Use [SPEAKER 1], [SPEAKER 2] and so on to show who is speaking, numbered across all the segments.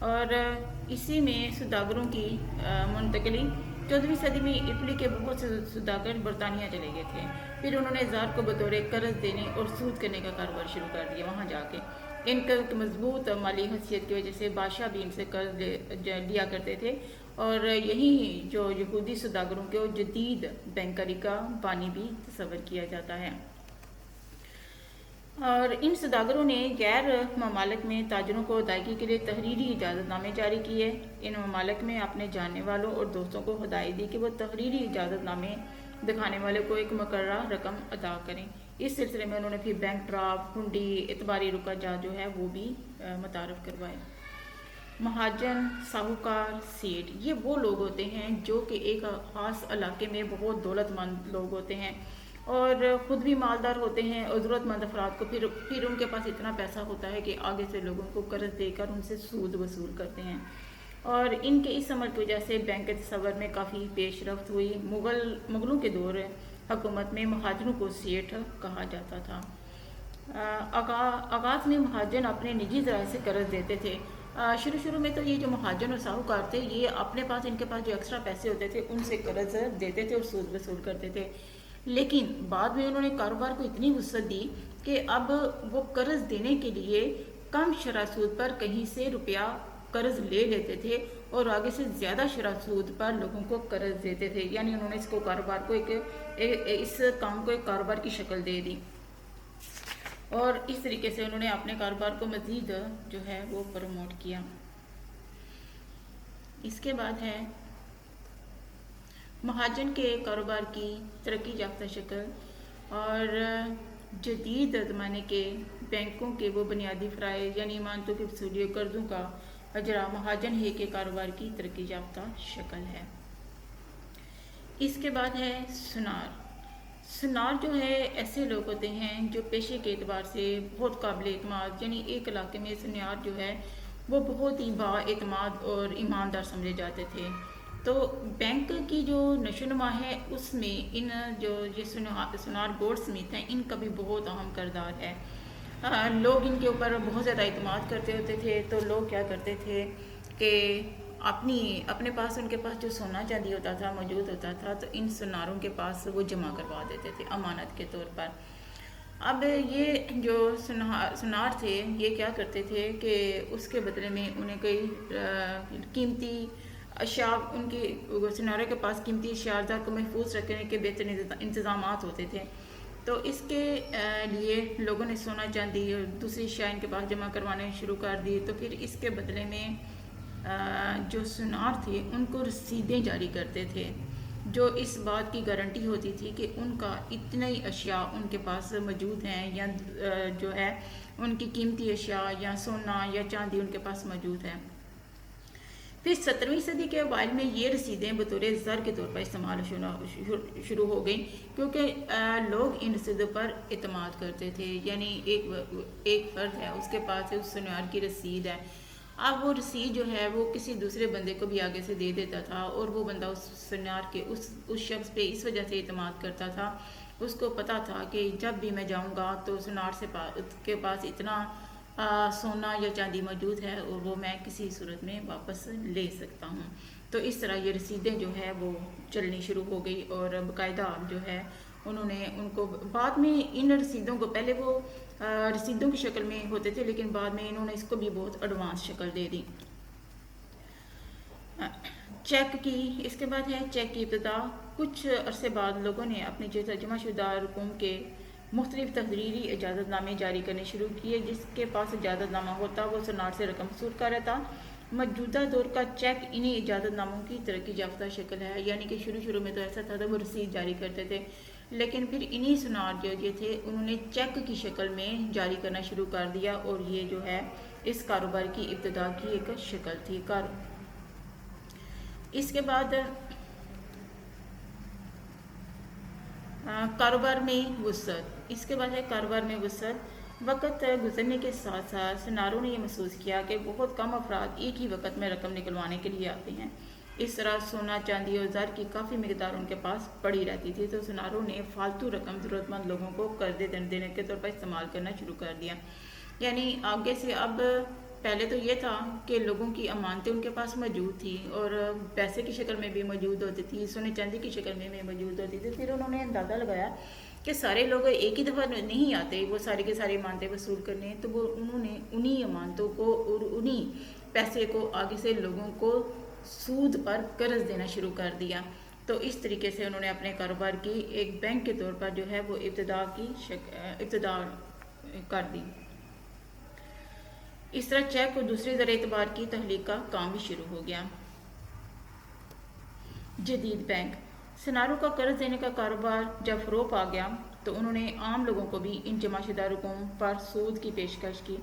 [SPEAKER 1] اور اسی میں سوداگروں کی منتقلی 14ویں صدی میں اٹلی کے بہت سے سوداگر برطانیہ چلے گئے تھے. پھر انہوں نے زار کو بطور قرض دینے اور سود کرنے کا کاروبار شروع کر دیا. وہاں جا کے ان کا مضبوط مالی حیثیت کی وجہ سے بادشاہ بھی ان سے قرض لیا کرتے تھے، اور یہی جو یہودی سوداگروں کے جدید بینکری کا بانی بھی تصور کیا جاتا ہے. اور ان سوداگروں نے غیر ممالک میں تاجروں کو ادائیگی کے لیے تحریری اجازت نامے جاری کیے. ان ممالک میں اپنے جاننے والوں اور دوستوں کو ہدایت دی کہ وہ تحریری اجازت نامے دکھانے والے کو ایک مقررہ رقم ادا کریں. اس سلسلے میں انہوں نے پھر بینک ڈرافٹ، ہنڈی، اعتباری رکا جات جو ہے وہ بھی متعارف کروائے. مہاجن، ساہوکار، سیٹھ، یہ وہ لوگ ہوتے ہیں جو کہ ایک خاص علاقے میں بہت دولت مند لوگ ہوتے ہیں اور خود بھی مالدار ہوتے ہیں، اور ضرورت مند افراد کو پھر ان کے پاس اتنا پیسہ ہوتا ہے کہ آگے سے لوگوں کو قرض دے کر ان سے سود وصول کرتے ہیں. اور ان کے اس عمل کی وجہ سے بینک کے تصور میں کافی پیش رفت ہوئی. مغلوں کے دور حکومت میں مہاجنوں کو سیٹھ کہا جاتا تھا. آغاز میں مہاجن اپنے نجی ذرائع سے قرض دیتے تھے. شروع میں تو یہ جو مہاجن اور ساہوکار تھے یہ اپنے پاس ان کے پاس جو ایکسٹرا پیسے ہوتے تھے ان سے قرض دیتے تھے اور سود وصول کرتے تھے. لیکن بعد میں انہوں نے کاروبار کو اتنی وسعت دی کہ اب وہ قرض دینے کے لیے کم شرح سود پر کہیں سے روپیہ قرض لے لیتے تھے اور آگے سے زیادہ شرح سود پر لوگوں کو قرض دیتے تھے. یعنی انہوں نے اس کاروبار کو اس کام کو ایک کاروبار کی شکل دے دی، اور اس طریقے سے انہوں نے اپنے کاروبار کو مزید جو ہے وہ پروموٹ کیا. اس کے بعد ہے مہاجن کے کاروبار کی ترقی یافتہ شکل اور جدید زمانے کے بینکوں کے وہ بنیادی فرائض یعنی امانتوں کی وصولی اور قرضوں کا اجرا مہاجن ہے کے کاروبار کی ترقی یافتہ شکل ہے. اس کے بعد ہے سنار. سنار جو ہے ایسے لوگ ہوتے ہیں جو پیشے کے اعتبار سے بہت قابل اعتماد، یعنی ایک علاقے میں سنار جو ہے وہ بہت ہی با اعتماد اور ایماندار سمجھے جاتے تھے. تو بینک کی جو نشو و نما ہے اس میں ان جو یہ سنار گولڈ سمیت ہیں ان کا بھی بہت اہم کردار ہے. لوگ ان کے اوپر بہت زیادہ اعتماد کرتے ہوتے تھے، تو لوگ کیا کرتے تھے کہ اپنے پاس ان کے پاس جو سونا چاندی ہوتا تھا موجود ہوتا تھا تو ان سناروں کے پاس وہ جمع کروا دیتے تھے امانت کے طور پر. اب یہ جو سنار تھے یہ کیا کرتے تھے کہ اس کے بدلے میں انہیں کئی قیمتی اشیاء ان کے سناروں کے پاس قیمتی اشیاء کو محفوظ رکھنے کے بہتر انتظامات ہوتے تھے. تو اس کے لیے لوگوں نے سونا چاندی اور دوسری اشیاء ان کے پاس جمع کروانے شروع کر دی. تو پھر اس کے بدلے میں جو سنار تھے ان کو رسیدیں جاری کرتے تھے جو اس بات کی گارنٹی ہوتی تھی کہ ان کا اتنے ہی اشیاء ان کے پاس موجود ہیں، یا جو ہے ان کی قیمتی اشیاء یا سونا یا چاندی ان کے پاس موجود ہے. پھر 17ویں صدی کے اوائل میں یہ رسیدیں بطور زر کے طور پر استعمال شروع ہو گئیں، کیونکہ لوگ ان رسیدوں پر اعتماد کرتے تھے. یعنی ایک فرد ہے اس کے پاس اس سنار کی رسید ہے، اب وہ رسید جو ہے وہ کسی دوسرے بندے کو بھی آگے سے دے دیتا تھا، اور وہ بندہ اس سنار کے اس شخص پہ اس وجہ سے اعتماد کرتا تھا. اس کو پتا تھا کہ جب بھی میں جاؤں گا تو سنار کے پاس اتنا سونا یا چاندی موجود ہے اور وہ میں کسی صورت میں واپس لے سکتا ہوں. تو اس طرح یہ رسیدیں جو ہے وہ چلنی شروع ہو گئی، اور باقاعدہ جو ہے انہوں نے ان کو بعد میں ان رسیدوں کو پہلے وہ رسیدوں کی شکل میں ہوتے تھے، لیکن بعد میں انہوں نے اس کو بھی بہت ایڈوانس شکل دے دی. چیک کی اس کے بعد ہے چیک کی ابتدا. کچھ عرصے بعد لوگوں نے اپنے جمع شدہ رقوم کے مختلف تحریری اجازت نامے جاری کرنے شروع کیے. جس کے پاس اجازت نامہ ہوتا وہ سنار سے رقم وصول کر رہا تھا. موجودہ دور کا چیک انہی اجازت ناموں کی ترقی یافتہ شکل ہے. یعنی کہ شروع میں تو ایسا تھا وہ رسید جاری کرتے تھے، لیکن پھر انہی سنار جو یہ تھے انہوں نے چیک کی شکل میں جاری کرنا شروع کر دیا، اور یہ جو ہے اس کاروبار کی ابتدا کی ایک شکل تھی. اس کے بعد کاروبار میں وسعت. اس کے بعد ہے کاروبار میں وسعت. وقت گزرنے کے ساتھ ساتھ سناروں نے یہ محسوس کیا کہ بہت کم افراد ایک ہی وقت میں رقم نکلوانے کے لیے آتے ہیں. اس طرح سونا چاندی اور زر کی کافی مقدار ان کے پاس پڑی رہتی تھی، تو سناروں نے فالتو رقم ضرورت مند لوگوں کو قرضے دینے کے طور پر استعمال کرنا شروع کر دیا. یعنی آگے سے اب پہلے تو یہ تھا کہ لوگوں کی امانتیں ان کے پاس موجود تھی اور پیسے کی شکل میں بھی موجود ہوتی تھی، سونے چاندی کی شکل میں بھی موجود ہوتی تھی۔ پھر انہوں نے اندازہ لگایا کہ سارے لوگ ایک ہی دفعہ نہیں آتے وہ سارے کے سارے امانتیں وصول کرنے، تو وہ انہوں نے انہی امانتوں کو اور انہی پیسے کو آگے سے لوگوں کو سود پر قرض دینا شروع کر دیا۔ تو اس طریقے سے انہوں نے اپنے کاروبار کی ایک بینک کے طور پر جو ہے وہ ابتدا کر دی۔ اس طرح چیک اور دوسرے ذرائع اعتبار کی تخلیق کا کام بھی شروع ہو گیا۔ جدید بینک سناروں کا قرض دینے کا کاروبار جب فروغ پا گیا تو انہوں نے عام لوگوں کو بھی ان جمع شدہ رقوم پر سود کی پیشکش کی۔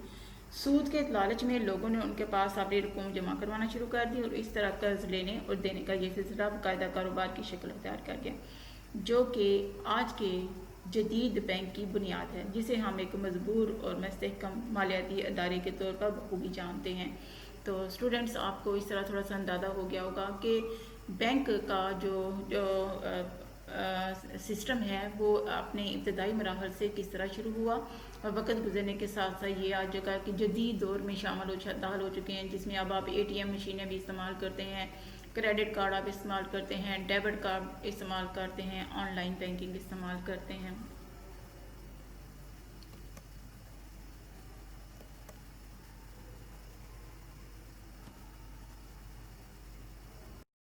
[SPEAKER 1] سود کے لالچ میں لوگوں نے ان کے پاس اپنی رقوم جمع کروانا شروع کر دی اور اس طرح قرض لینے اور دینے کا یہ سلسلہ باقاعدہ کاروبار کی شکل اختیار کر گیا، جو کہ آج کے جدید بینک کی بنیاد ہے، جسے ہم ایک مضبوط اور مستحکم مالیاتی ادارے کے طور پر بخوبی جانتے ہیں۔ تو اسٹوڈنٹس، آپ کو اس طرح تھوڑا سا اندازہ ہو گیا ہوگا کہ بینک کا جو سسٹم ہے وہ اپنے ابتدائی مراحل سے کس طرح شروع ہوا اور وقت گزرنے کے ساتھ ساتھ یہ آج جگہ کہ جدید دور میں داخل ہو چکے ہیں، جس میں اب آپ ATM مشینیں بھی استعمال کرتے ہیں، کریڈٹ کارڈ آپ استعمال کرتے ہیں، ڈیبٹ کارڈ استعمال کرتے ہیں، آن لائن بینکنگ استعمال کرتے ہیں۔